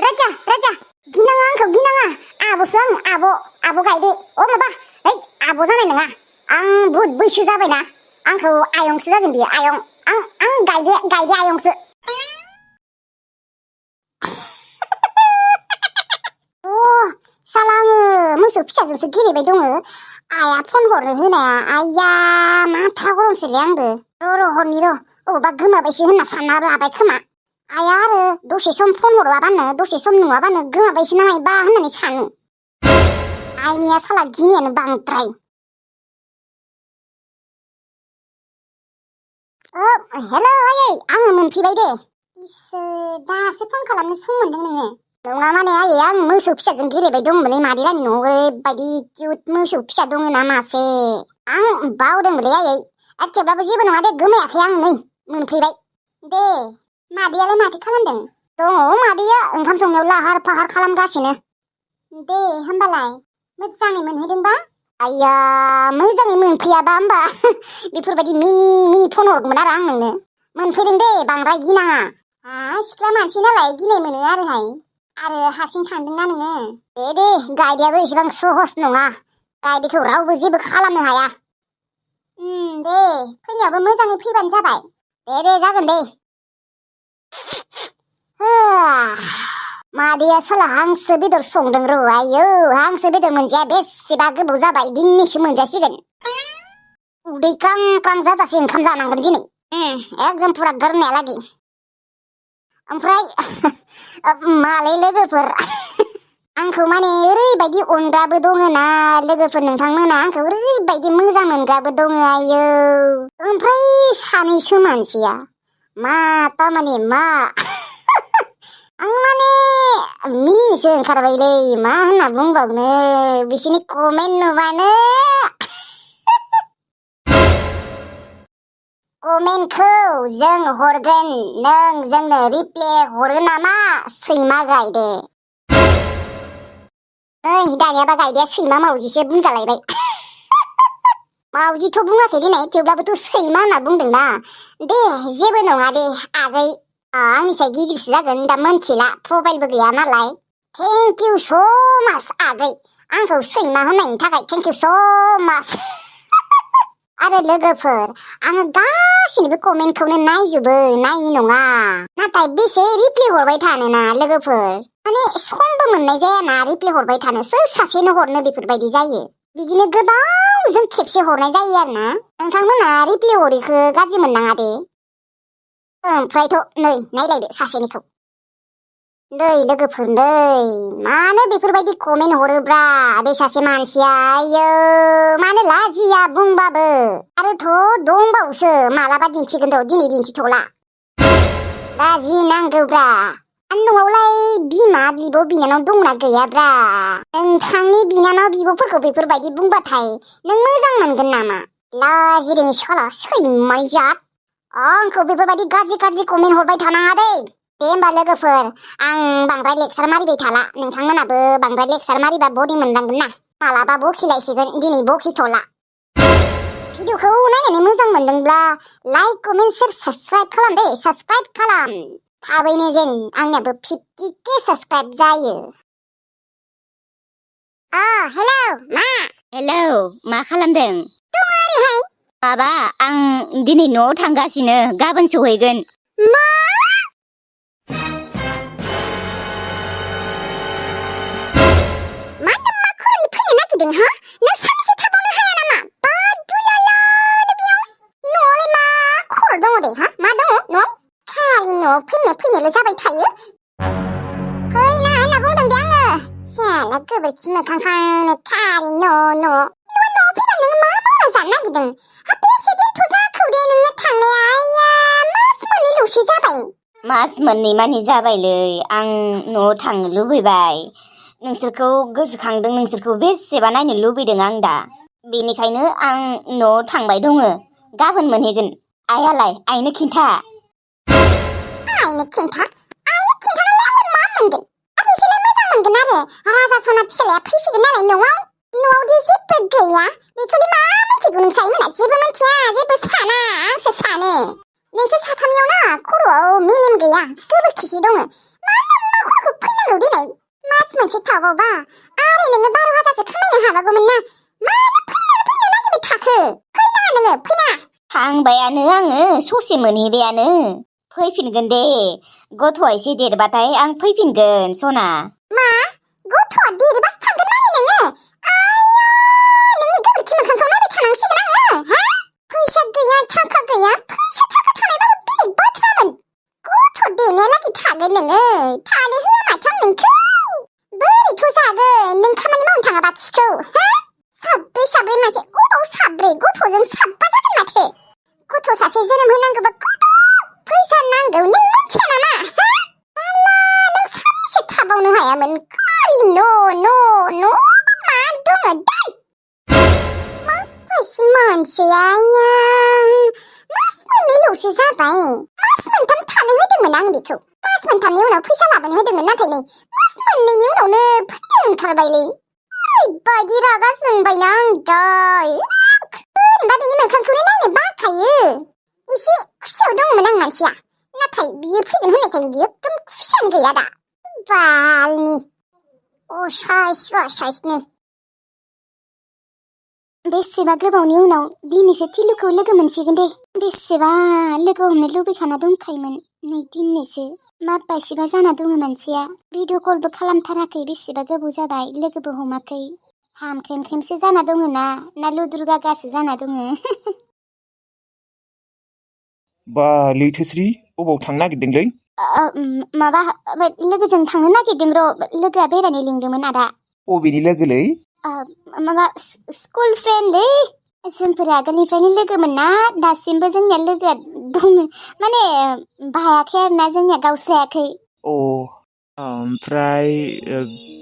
राजा गिनाङा आंखौ गिनाङा आब'सो आब' गायदे माबा है आब' जानाय नङा आं बुहुद बैसो जाबायना आंखौ आयंसो जागोन बियो आयं आं गायदे आयंसो साला आङो मोसौ फिसाजोंसो गेलेबाय दङ आइया फन हरनो होनाया आइया माथा गरमसोलै आंबो र' हरनि र' अबेबा गोमाबायसो होनना सानना लाबाय खोमा आइया आरो दसे सम फन हरवाबानो दसे सम नुवाबानो गोमाबायसो नामायबा होननानै सानो आइनिया साला गिनायानो बांद्राय हेल' आयै आङो मोनफैबाय दे इसोर दासो फन खालामनो सम मोनदों नोङो नङा माने आयै आं मोसौ फिसाजों गेलेबाय दंमोनलै मादैलानि न'आव ओरैबायदि किउट मोसौ फिसा दङ ना मासे आं बावदोंमोनलै आयै थेवब्लाबो जेबो नङा दे गोमायाखै आं नै मोनफैबाय दे मादैयालाय माथो खालामदों दङ मादैया ओंखाम संनायाव लाहार फाहार खालामगासिनो दे होमबालाय मोजाङै मोनहैदोंबा आइया मोजाङै मोनफैयाबा होमबा बेफोरबायदि मिनि फन हरगौमोन आरो आं नोंनो मोनफैदों दे बांद्राय गिनाङा सिख्ला मानसि नालाय गिनाय मोनो आरो हारसिं थांदोंना नोङो दे गाइदेआबो एसेबां सहस नङा गाइदेखौ रावबो जेबो खालामनो हाया दे फैनायाबो मोजाङै फैबानो जाबाय दे जागोन दे मादैया साला हांसो बेदर संदों र' आयौ हांसो बेदर मोनजाया बेसेबा गोबाव जाबाय दिनैसो मोनजासिगोन उदै ख्रां ख्रां जाजासे ओंखाम जानांगोन दिनै एकदम फुरा गोरनायालागि ओमफ्राय मालै लोगोफोर आंखौ माने ओरैबायदि अनग्राबो दङना लोगोफोर नोंथांमोना आंखौ ओरैबायदि मोजां मोनग्राबो दङ आयौ ओमफ्राय सानैसो मानसिया मा तारमाने मा आं माने मिनिनोसो ओंखारबायलै मा होनना बुंबावनो बिसोरनि कमेन्ट नुबानो कमेन्टखौ जों हरगोन नों जोंनो रिप्लाय हरो नामा सैमा गायदे दानियाबा गायदेया सैमा मावजिसो बुंजालायबाय मावजिथ' बुङाखै दिनै थेवब्लाबोथ' सैमा होनना बुंदोंना दे जेबो नङा दे आगै आंनिसाय गिदिरसो जागोन दा मोनथिला प्रफाइलबो गैया नालाय थेंक इउ स' माच आगै आंखौ सैमा होननायनि थाखाय थेंक इउ स' माच आरो लोगोफोर आङो गासिनिबो कमेन्टखौनो नायजोबो नायि नङा नाथाय बेसे रिप्लाय हरबाय थानोना लोगोफोर माने समबो मोननाय जायाना रिप्लाय हरबाय थानो सोर सासेनो हरनो बेफोरबायदि जायो बिदिनो गोबावजों खेबसे हरनाय जायो आरोना नोंथांमोना रिप्लाय हरिखौ गाज्रि मोननाङा दे ओमफ्रायथ' नै नायलायदो सासेनिखौ नै लोगोफोर नै मानो बेफोरबायदि कमेन्ट हरोब्रा बे सासे मानसिया आयौ मानो लाजिया बुंबाबो आरोथ' दंबावोसो मालाबा दिन्थिगोन र' दिनै दिन्थिथ'ला लाजि नांगौब्रा न'आवलाय बिमा बिब' बिनानाव दंना गैयाब्रा नोंथांनि बिनानाव बिब'फोरखौ बेफोरबायदि बुंबाथाय नों मोजां मोनगोन नामा लाजिरोङि साला सैमानि जात आंखौ बेफोरबायदि गाज्रि कमेन्ट हरबाय थानाङा दे होमबा लोगोफोर आं बांद्राय लेक्सार मारिबाय थाला नोंथांमोनाबो बांद्राय लेक्सार मारिबा बरि मोनलांगोन ना मालाबा बखिलायसिगोन दिनै बखिथ'ला भिडिअखौ नायनानै मोजां मोनदोंब्ला लाइक कमेन्ट शेयार साबस्क्राइब खालाम दे साबस्क्राइब खालाम थाबैनो जों आंनियाबो 50k साबस्क्राइब जायो हेलौ मा खालामदों दङ ओरैहाय माबा आं दिनै न'आव थांगासिनो गाबोन सहैगोन मा खर'नि फैनो नागिरदों हा नों सानैसो थाबावनो हाया नामा बादुलालानो बेयाव न'आवलाय मा खर' दङ दे हा मा दङ न'आव खालि न'आव फैनोल' जाबाय थायो फैनाङा होनना बुंदों दे आङो साला गोबोरखि मोखांखांनो खालि न'आव फैबा नों मा मावना जानो नागिरदों हा बेसे दिनथ' जाखौ दे नोंनिया थांनाया आइया मास मोननैल'सो जाबाय मास मोननै मानि जाबायलै आं न'आव थांनो लुबैबाय नोंसोरखौ गोसोखांदों नोंसोरखौ बेसेबा नायनो लुबैदों आं दा बेनिखायनो आं न'आव थांबाय दङ गाबोन मोनहैगोन आइयालाय आइनो खिन्था आइनो खिन्थानानै आंलाय मा मोनगोन बिसोरलाय मोजां मोनगोन आरो राजा सना फिसालाया फैसिगोन नालाय न'आवदि जेबो गैया बेखौलाय मा मिथिगौ नोंसाइमोना जेबो मिथिया जेबो साना आंसो सानो नोंसोर साथामनियाव ना खर'आव मेलेम गैया गोबोरखिसो दङ मानो मा खर'खौ फैनाङा फैगौ दिनै मास मोनसे थाबावबा आरो नोङो 12,000सो खामायनो हाबागौमोन ना मानो फैनो नागिरबाय थाखो फैनाङा नोङो फैनाङा थांबायानो आङो ससे मोनहैबायानो फैफिनगोन दे गथ'आ एसे देरबाथाय आं फैफिनगोन सना मा गथ'आ देरबासो थांगोन माने नोङो आयौ नोंनि गोबोरखि मोखांखौ नायबाय थानांसिगोन आङो हा फैसा गैया थाखा गैया फैसा थाखा थानायबाबो बेलेग बाथ्रामोन गथ' देनायालागै थागोन नोङो थानो होआ माथो आं नोंखौ बोरैथ' जागोन नों खामानि मावनो थाङाबा खिखौ हा साब्रै मानसि अबाव साब्रै गथ'जों साबा जागोन माथो गथ' सासे जोनोम होनांगौबा कत फैसा नांगौ नों मिथिया नामा हा आल्ला नों सानसे थाबावनो हायामोन खालि न' मा दङ दोन माबायसि मानसिया मास मोननैल'सो जाबाय मास मोनथाम थानो होदोंमोन आं बेखौ मास मोनथामनि उनाव फैसा लाबोनो होदोंमोन नाथाय नै मास मोननैनि उनावनो फैनो ओंखारबायलै ओरैबायदि रागा जोंबायना आं दा बोरैबा बिनि मोखांखौनो नायनो बाखायो एसे खुसियाव दंमोन आं मानसिया नाथाय बियो फैगोन होननायखाय बियो एकदम खुसियानो गैला दा बालनि असाइसनो बेसेबा गोबावनि उनाव दिनैसो थिलुखौ लोगो मोनसिगोन दे बेसेबा लोगो हमनो लुबैखाना दंखायोमोन नै दिनैसो माबायसिबा जाना दङ मानसिया भिडिअ कलबो खालामथाराखै बेसेबा गोबाव जाबाय लोगोबो हमाखै हामख्रेमख्रेमसो जाना दङ ना लुद्रु गागासो जाना दङ बा लैथोस्रि अबाव थांनो नागिरदोंलै माबा लोगोजों थांनो नागिरदों र' लोगोआ बेरायनो लिंदोंमोन आदा अबेनि लोगोलै माबा स्कुल फ्रेन्डलै जोंफोर आगोलनिफ्रायनो लोगोमोन ना दासिमबो जोंनिया लोगोआ दङ माने बायाखै आरोना जोंनिया गावस्रायाखै अ ओमफ्राय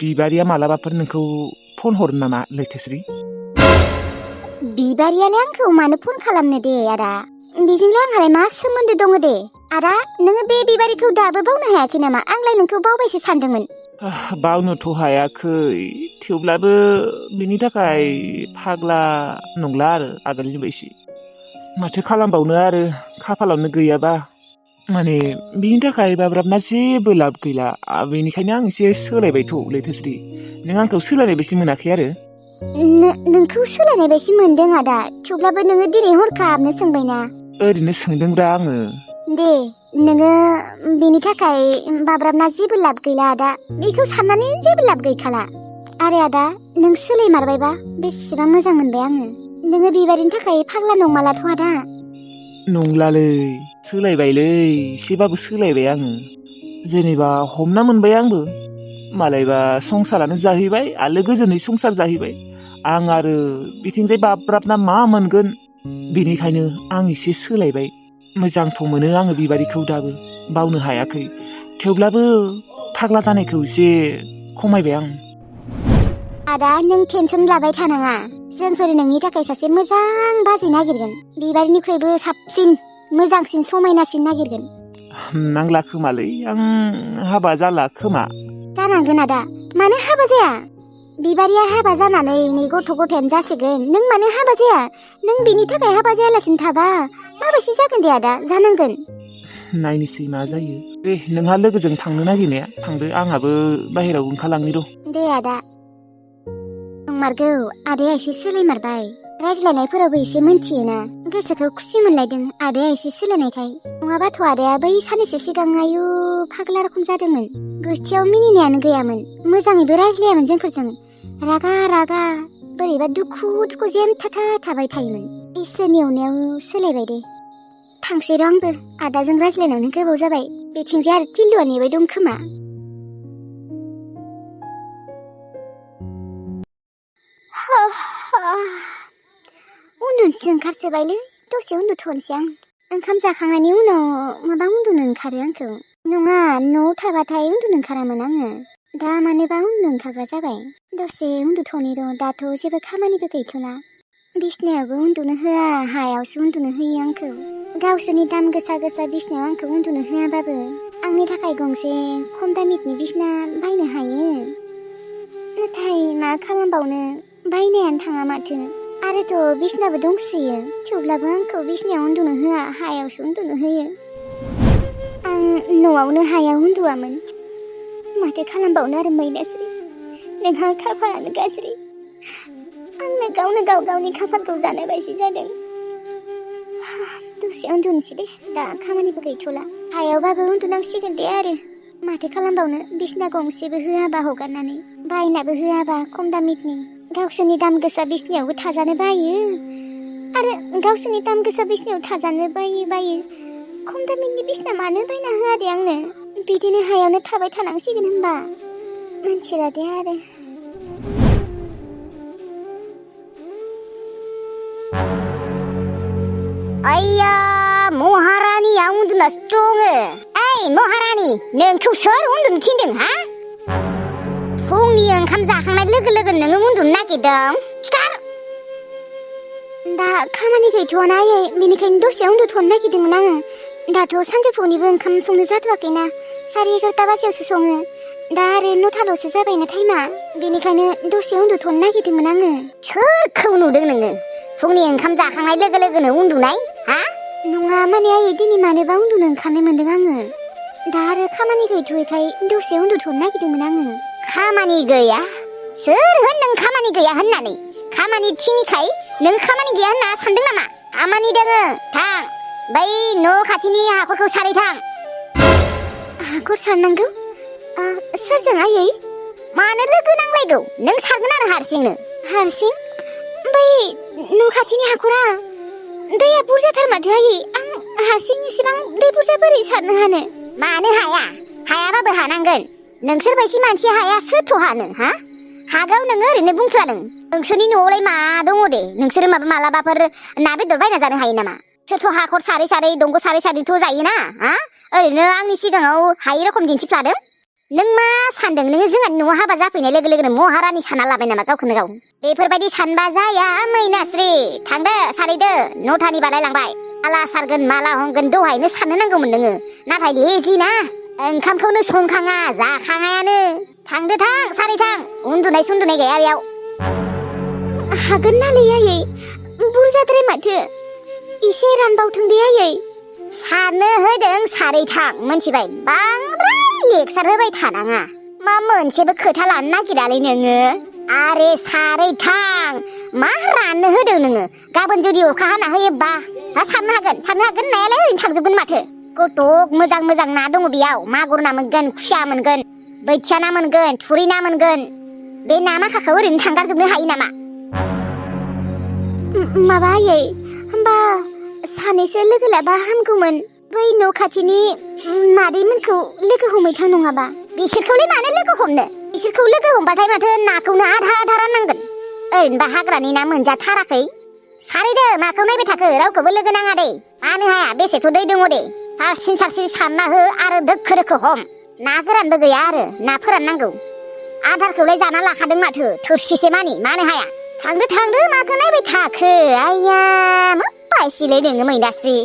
बिबारिया मालाबाफोर नोंखौ फन हरो नामा लैथोस्रि बिबारियालाय आंखौ मानो फन खालामनो दे आदा बेजोंलाय आंहालाय मा सोमोन्दो दङ दे आदा नोङो बे बिबारिखौ दाबो बावनो हायाखै नामा आंलाय नोंखौ बावबायसो सानदोंमोन बावनोथ' हायाखै थेवब्लाबो बिनि थाखाय फाग्ला नंला आरो आगोलनि बायदि माथो खालामबावनो आरो खाफालावनो गैयाबा माने बिनि थाखाय बाब्राबना जेबो लाब गैला बेनिखायनो आं एसे सोलायबायथ' लैथोस्रि नों आंखौ सोलायनाय बायदि मोनाखै आरो नोंखौ सोलायनाय बायदि मोनदों आदा थेवब्लाबो नोङो दिनै हरखाबनो सोंबायना ओरैनो सोंदोंब्रा आङो दे नोङो बेनि थाखाय बाब्राबना जेबो लाब गैला आदा बेखौ साननानै जेबो लाब गैखाला आरो आदा नों सोलायमारबायबा बेसेबा मोजां मोनबाय आङो नोङो बिबारिनि थाखाय फाग्ला नंमालाथ' आदा नंलालै सोलायबायलै एसेबाबो सोलायबाय आङो जेनेबा हमना मोनबाय आंबो मालायबा संसारानो जाहैबाय आलो गोजोनै संसार जाहैबाय आं आरो बिथिंजाय बाब्राबना मा मोनगोन बेनिखायनो आं एसे सोलायबाय मोजांथ' मोनो आङो बिबारिखौ दाबो बावनो हायाखै थेवब्लाबो फाग्ला जानायखौ एसे खमायबाय आं आदा नों टेनसन लाबाय थानाङा जोंफोर नोंनि थाखाय सासे मोजां बाजै नागिरगोन बिबारिनिख्रुइबो साबसिन मोजांसिन समायनासिन नागिरगोन नांला खोमालै आं हाबा जाला खोमा जानांगोन आदा मानो हाबा जाया बिबारिया हाबा जानानै नै गथ' गथायानो जासिगोन नों मानो हाबा जाया नों बेनि थाखाय हाबा जायालासिनो थाबा माबायदि जागोन दे आदा जानांगोन नायनोसै मा जायो दे नोंहा लोगोजों थांनो नागिरनाया थांदो आंहाबो बाहेरायाव ओंखारलांनि र' दे आदा नंमारगौ आदाया एसे सोलायमारबाय रायज्लायनायफोरावबो एसे मोनथियोना गोसोखौ खुसि मोनलायदों आदाया एसे सोलायनायखाय नङाबाथ' आदाया बै साननैसो सिगां आयु फाग्ला रखम जादोंमोन गोसोआव मिनिनायानो गैयामोन मोजाङैबो रायज्लायामोन जोंफोरजों रागा बोरैबा दुखु जेमथाथा थाबाय थायोमोन इसोरनि अननायाव सोलायबाय दे थांसै र' आंबो आदाजों रायज्लायनायावनो गोबाव जाबाय बेथिंजाय आरो टिल्लुआ नेबाय दं खोमा उन्दुनोसो ओंखारसोबायलै दसे उन्दुथ'नोसै आं ओंखाम जाखांनायनि उनाव माबा उन्दुनो ओंखारो आंखौ नङा न'आव थाबाथाय उन्दुनो ओंखारामोन आङो दा मानोबा उन्दुनो ओंखारग्रा जाबाय दसे उन्दुथ'नि र' दाथ' जेबो खामानिबो गैथ'ला बिसनायावबो उन्दुनो होआ हायावसो उन्दुनो होयो आंखौ गावसोरनि दाम गोसा बिसनायाव आंखौ उन्दुनो होआबाबो आंनि थाखाय गंसे खम दामिनि बिसना बायनो हायो नाथाय मा खालामबावनो बायनायानो थाङा माथो आरोथ' बिसनाबो दंसोयो थेवब्लाबो आंखौ बिसनायाव उन्दुनो होआ हायावसो उन्दुनो होयो आं न'आवनो हायाव उन्दुआमोन माथो माथो खालामबावनो आरो मैनास्रि नोंहा खाफालानो गाज्रि आंनो गावनो गावनि खाफालखौ जानाय बायदि जादों दसे उन्दुनोसै दे दा खामानिबो गैथ'ला हायावबाबो उन्दुनांसिगोन दे आरो माथो खालामबावनो बिसना गंसेबो होआबा हगारनानै बायनाबो होआबा खम दामिनि गावसोरनि दाम गोसा बिसनायावबो थाजानो बायो आरो गावसोरनि दाम गोसा बिसनायाव थाजानो बायो खम दामिनि बिसना मानो बायना होआ दे आंनो बिदिनो हायावनो थाबाय थानांसिगोन होनबा मिथिला दे आरो आइया महारानिया उन्दुनासो दङ ओइ महारानि नोंखौ सोर उन्दुनो थिनदों हा फुंनि ओंखाम जाखांनाय लोगो लोगो नोङो उन्दुनो नागिरदों सिखार दा खामानि गैथ'वाना आयै बेनिखायनो दसे उन्दुथ'नो नागिरदोंमोन आङो दाथ' सानजौफुनिबो ओंखाम संनो जाथ'वाखैना 11:30 बाजियावसो सङो दा आरो 9:00ल'सो जाबायना टाइमा बेनिखायनो दसे उन्दुथ'नो नागिरदोंमोन आङो सोरखौ नुदों नोङो फुंनि ओंखाम जाखांनाय लोगो लोगोनो उन्दुनाय हा नङा माने आयै दिनै मानोबा उन्दुनो ओंखारनाय मोनदों आङो दा आरो खामानि गैथ'यैखाय दसे उन्दुथ'नो नागिरदोंमोन आङो खामानि गैया सोर होनदों खामानि गैया होननानै खामानि थिनिखाय नों खामानि गैया होनना सानदों नामा खामानि दोङो थां बै न' खाथिनि हाखरखौ सारै थां हाखर सारनांगौ सोरजों आयै मानो लोगो नांलायगौ नों सारगोन आरो हारसिं बै न' खाथिनि हाखरा दैया बुरजाथार माथो आयै आं हारसिं इसेबां दै बुरजा बोरै सारनो हानो मानो हाया हायाबाबो हानांगोन नोंसोर बायदि मानसि हाया सोरथ' हानो हा हागौ नोङो ओरैनो बुंफ्लादों नोंसोरनि न'आवलाय मा दङ दे नोंसोरो मालाबाफोर ना बेदर बायना जानो हायो नामा सोरथ' हाखर सारै सारै दंग' सारै सारैथ' जायोना हा ओरैनो आंनि सिगाङाव हायै रखम दिन्थिफ्लादों नों मा सानदों नोङो जोंहानि न'आव हाबा जाफैनाय लोगो लोगोनो महारानि सानना लाबाय नामा गावखौनो गाव बेफोरबायदि सानबा जाया मैनास्रि थांदो सारैदो 9:00नि बारायलांबाय माला सारगोन माला हमगोन दहायनो साननो नांगौमोन नोङो नाथाय लेजि ना ओंखामखौनो संखाङा जाखाङायानो थांदो थां सारै थां उन्दुनाय गैया बेयाव हागोन नालै आयै बुरजाद्राय माथो एसे रानबावथों दे आयै सारनो होदों सारै थां मोनथिबाय बांद्राय लेक्सार होबाय थानाङा मा मोनसेबो खोथा लानो नागिरालै नोङो आरे सारै थां मा राननो होदों नोङो गाबोन जुदि अखा हाना होयोबा सारनो हागोन नायालाय ओरैनो थांजोबगोन माथो कत' मोजां ना दङ बेयाव मागुर ना मोनगोन खुसिया मोनगोन बोथिया ना मोनगोन थुरि ना मोनगोन बे ना माखाखौ ओरैनो थांगारजोबनो हायो नामा माबा आयै होमबा सानैसो लोगो लाबा हामगौमोन बै न' खाथिनि मादैमोनखौ लोगो हमहैथां नङाबा बिसोरखौलाय मानो लोगो हमनो बिसोरखौ लोगो हमबाथाय माथो नाखौनो आधा राननांगोन ओरैनोबा हाग्रानि ना मोनजाथाराखै सारैदो माखौ नायबाय थाखो रावखौबो लोगो नाङा दे मानो हाया बेसेथ' दै दङ दे सारसिन सारना हो आरो दोखो हम ना गोरानबो गैया आरो ना फोराननांगौ आदारखौलाय जाना लाखादों माथो थोरसिसे मानो हाया थांदो माखौ नायबाय थाखो आइया मा बायसिलै नोङो मैनास्रि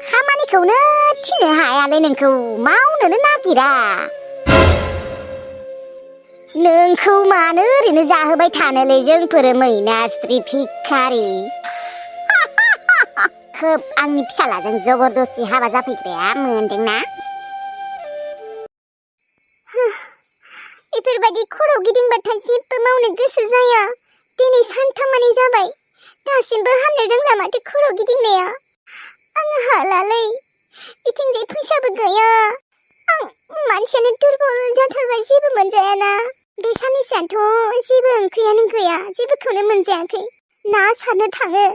खामानिखौनो थिननो हायालै नोंखौ मावनोनो नागिरा नोंखौ मानो ओरैनो जाहोबाय थानोलै जोंफोरो मैनास्रि भिखारि खोब आंनि फिसालाजों जबरदस्ति हाबा जाफैग्राया मोनदोंना बेफोरबायदि खर' गिदिंबाथाय जेबो मावनो गोसो जाया दिनै सानथामानि जाबाय दासिमबो हामनो रोंला माथो खर' गिदिंनाया आं हालालै बिथिंजाय फैसाबो गैया आं मानसियानो दुरबल जाथारबाय जेबो मोनजायाना बे साननैसोआथ' जेबो ओंख्रियानो गैया जेबोखौनो मोनजायाखै ना सारनो थाङो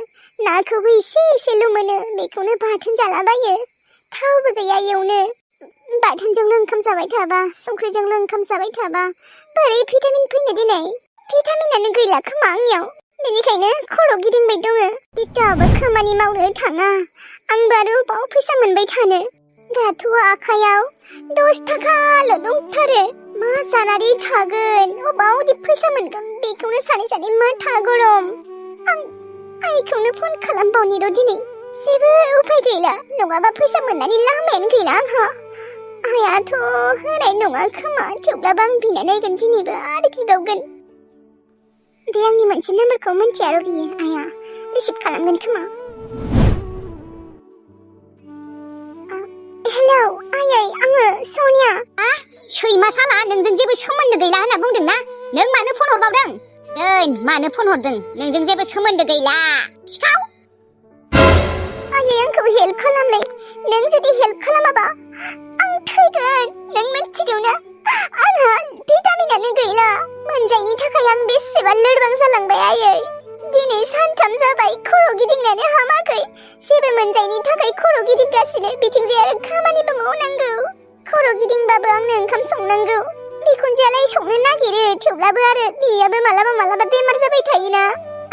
नाखौबो एसेल' मोनो बेखौनो बाथोन जालाबायो थावबो गैया एवनो बाथोनजोंल' ओंखाम जाबाय थाबा संख्रिजोंल' ओंखाम जाबाय थाबा बोरै भिटामिन फैनो दिनै भिटामिनानो गैला खोमा आंनियाव बेनिखायनो खर' गिदिंबाय दङ दाबो खामानि मावनो थाङा आंबो आरो अबाव फैसा मोनबाय थानो दाथ' आखायाव 10 थाखाल' दंथारो मा जानानै थागोन अबावदि फैसा मोनगोन बेखौनो सानै माथा गरम आं आइखौनो फन खालामबावनि र' दिनै जेबो उपाय गैला नङाबा फैसा मोननानै लामायानो गैला आंहा आइयाथ' होनाय नङा खोमा थेवब्लाबो आं बिना नायगोन दिनैबो आरो बिबावगोन बे आंनि मोनसे नाम्बारखौ मिन्थिया र' बियो आइया रिसिभ खालामगोन खोमा हेलौ आयै आङो सनिया सैमा साला नोंजों जेबो सोमोन्दो गैला होनना बुंदोंना नों मानो फन हरबावदों दोन मानो फन हरदों नोंजों जेबो सोमोन्दो गैला सिखाव आयै आंखौ हेल्प खालामलाय नों जुदि हेल्प खालामाबा आं थैगोन नों मिथिगौ ना आंहा भिटामिनानो गैला मोनजायनि थाखाय आं बेसेबा लोरबां जालांबाय आयै दिनै सानथाम जाबाय खर' गिदिंनानै हामाखै जेबो मोनजायनि थाखाय खर' गिदिंगासिनो बिथिंजाय आरो खामानिबो मावनांगौ खर' गिदिंबाबो आंनो ओंखाम संनांगौ बिखुनजोआलाय संनो नागिरो थेवब्लाबो आरो बियाबो मालाबा बेमार जाबाय थायोना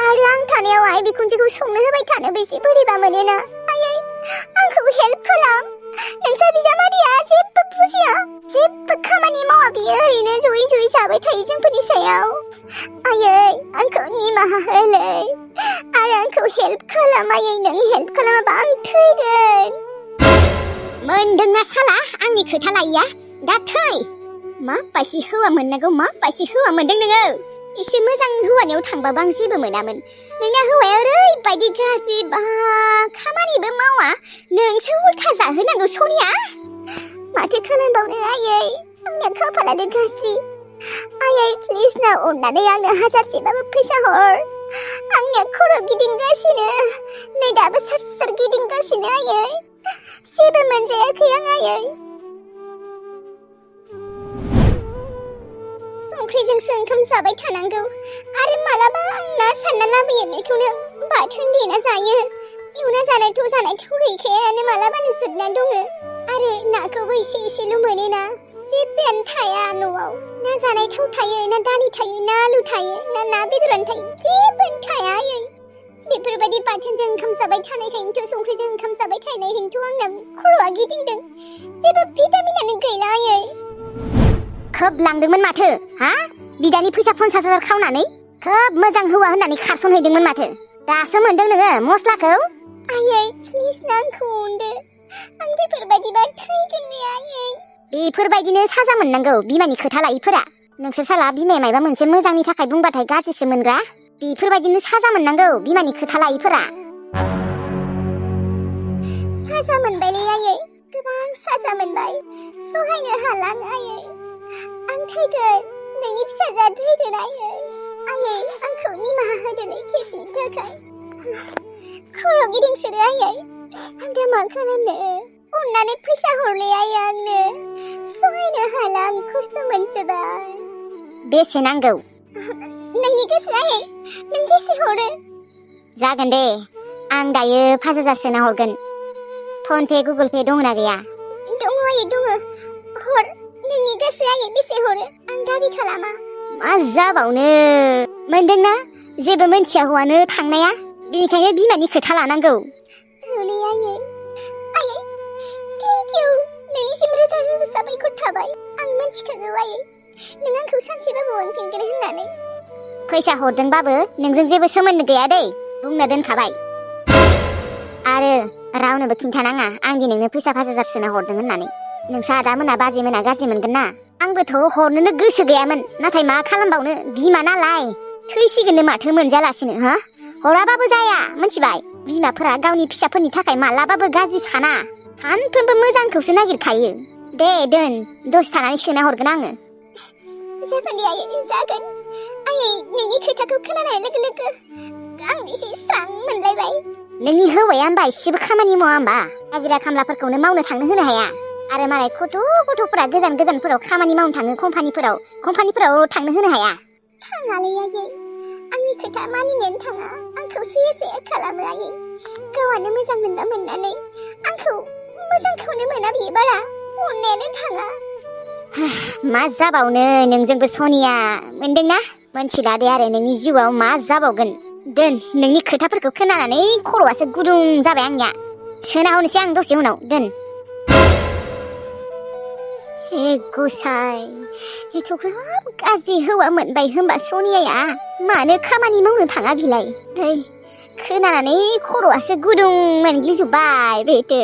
आरो आं थानायाव आइ बिखुनजोखौ संनो होबाय थानोबो एसे बोरैबा मोनोना आयै आंखौ हेल्प खालाम नोंसा बिजामादैया जेबो बुजिया जेबो खामानि मावा बियो ओरैनो जयै जाबाय थायो जोंफोरनि सायाव आयै आंखौ निमाहा होलै आरो आंखौ हेल्प खालाम आयै नों हेल्प खालामाबा आं थैगोन मोनदोंना साला आंनि खोथा लायिया दा थै माबायदि हौवा मोननांगौ माबायदि हौवा मोनदों नोङो एसे मोजां हौवानियाव थांबाबो आं जेबो मोनामोन नोंना हौवाया ओरैबायदि गाज्रि बा खामानिबो मावा नोंसो उल्था जाहोनांगौ सनिया माथो खालामबावनो आयै आंना खाफालानो गाज्रि आयै प्लिज ना अननानै आंनो हाजारसेबाबो फैसा हर आंनिया खर' गिदिंगासिनो नै दाबो सोर गिदिंगासिनो आयै जेबो मोनजायाखै आं आयै संख्रिजोंसो ओंखाम जाबाय थानांगौ आरो मालाबा आं ना सानना लाबोयो बेखौनो बाथोन देना जायो एवना जानायथ' गैखायानो मालाबानो जोबना दङ आरो नाखौबो एसेल' मोनोना जेबोआनो थाया न'आव ना जानाय थाव थायो ना दालि थायो ना आलु थायो ना बेदरानो थायो जेबोआनो थाया आयै बेफोरबायदि बाथोनजों ओंखाम जाबाय थानायखायनोथ' संख्रिजों ओंखाम जाबाय थानायखायनोथ' आंना खर'आ गिदिंदों जेबो भिटामिनानो गैला आयै खोब लांदोंमोन माथो हा बिदानि फैसा 50,000 खावनानै खोब मोजां हौवा होननानै खारसनहैदोंमोन माथो दासो मोनदों नोङो मस्लाखौ आयै प्लिज ना आंखौ अनदो आं बेफोरबायदिबा थैगोनलै आयै बेफोरबायदिनो साजा मोननांगौ बिमानि खोथा लायिफोरा नोंसोर साला बिमाया मायबा मोनसे मोजांनि थाखाय बुंबाथाय गाज्रिसो मोनग्रा बेफोरबायदिनो साजा मोननांगौ बिमानि खोथा लायिफोरा साजा मोनबायलै आयै गोबां साजा मोनबाय सहायनो हाला आयै आं थैगोन नोंनि फिसाजोआ थैगोन आयै आंखौ निमाहा होदोलै खेबसेनि थाखाय खर' गिदिंसोदो आयै आं दा मा खालामनो अननानै फैसा हरलै आयै आंनो सहायनो हाला आं खस्थ' मोनसोबाय बेसे नांगौ नोंनि गोसो आयै नों बेसे हरो जागोन दे आं दायो 5,000 सोना हरगोन फन पे गुगोल पे दंना गैया दङ आयै दङ हर नोंनि गोसो आयै बेसे हरो आं दाबि खालामा मा जाबावनो मोनदोंना जेबो मोनथिया हौवानो थांनाया बेनिखायनो बिमानि खोथा लानांगौ रुलि आयै थेंक इउ नोंनिसिम रोजा साबायखर थाबाय आं मिथिखागौ आयै नों आंखौ सानसेबाबो अनफिनगोन होननानै फैसा हरदोंबाबो नोंजों जेबो सोमोन्दो गैया दै बुंना दोनखाबाय आरो रावनोबो खिन्थानाङा आं दि नोंनो फैसा 5,000 सोना हरदों होननानै नोंसा आदामोना बाजैमोना गाज्रि मोनगोन ना आंबोथ' हरनोनो गोसो गैयामोन नाथाय मा खालामबावनो बिमा नालाय थैसिगोननो माथो मोनजालासिनो हा हराबाबो जाया मिथिबाय बिमाफोरा गावनि फिसाफोरनि थाखाय मालाबाबो गाज्रि साना सानफ्रोमबो मोजांखौसो नागिरखायो दे दोन दसे थानानै सोना हरगोन आङो जागोन दे आयै जागोन आयै नोंनि खोथाखौ खोनानाय लोगो आं एसे स्रां मोनलायबाय नोंनि हौवाया होनबा एसेबो खामानि मावा होनबा हाजिरा खामलाफोरखौनो मावनो थांनो होनो हाया आरो मालाय गथ'फोरा गोजानफोराव खामानि मावनो थाङो कम्पानिफोराव थांनो होनो हाया थाङालै आयै आंनि खोथा मानिनायानो थाङा आंखौ से खालामो आयै गावआनो मोजां मोनबा मोननानै आंखौ मोजांखौनो मोना बियो बारा अननायानो थाङा मा जाबावनो नोंजोंबो सनिया मोनदोंना मोनथिला दे आरो नोंनि जिउआव मा जाबावगोन दोन नोंनि खोथाफोरखौ खोनानानै खर'आसो गुदुं जाबाय आंनिया सोना हरनोसै आं दसे उनाव दोन हे गसाइ एथ'ग्राब गाज्रि हौवा मोनबाय होनबा सनियाया मानो खामानि मावनो थाङा बिलाय खोनानानै खर'आसो गुदुं मोनग्लिजोब्बाय बेथो